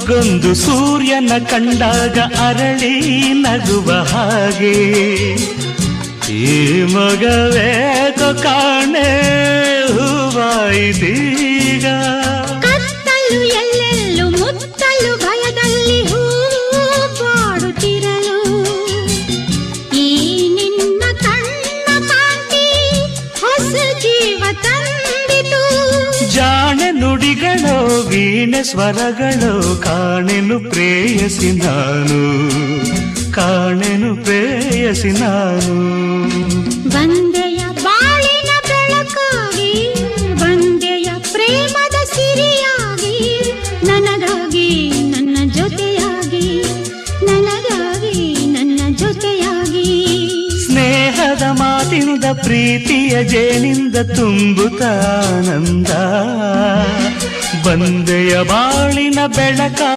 ಮೊಗ್ಗೊಂದು ಸೂರ್ಯನ ಕಂಡಾಗ ಅರಳಿ ನಗುವ ಹಾಗೆ ಈ ಮಗವೇಕೋ ಕಾಣೆ ಹೂವಾಯಿದೀಗ. ಕತ್ತಲು ಎಲ್ಲೆಲ್ಲೂ ಮುತ್ತಲು ಭಯದಲ್ಲಿ ಹೂ ಪಾಡುತ್ತಿರಲು ಈ ನಿನ್ನ ಕಣ್ಣ ಕಾಂತಿ ಹೊಸ ಜೀವ ತಂದಿತು. ಜಾಣೆ ನುಡಿಗಳೋ ವೀಣೆ ಸ್ವರಗಳೋ ಕಾಣೆನು ಪ್ರೇಯಸಿ ನಾನು, ಕಾಣೆನು ಪ್ರೇಯಸಿ ನಾನು. ಬಂದೆಯ ಬಾಳಿನ ಬೆಳಕಾಗಿ ಬಂದೆಯ ಪ್ರೇಮದ ಸಿರಿಯಾಗಿ ನನಗಾಗಿ ನನ್ನ ಜೊತೆಯಾಗಿ ನನಗಾಗಿ ನನ್ನ ಜೊತೆಯಾಗಿ. ಸ್ನೇಹದ ಮಾತಿನಿಂದ ಪ್ರೀತಿಯ ಜೇನಿಂದ ತುಂಬುತ್ತ ಆನಂದ ಬಂದೆಯ ಬಾಳಿನ ಬೆಳಕ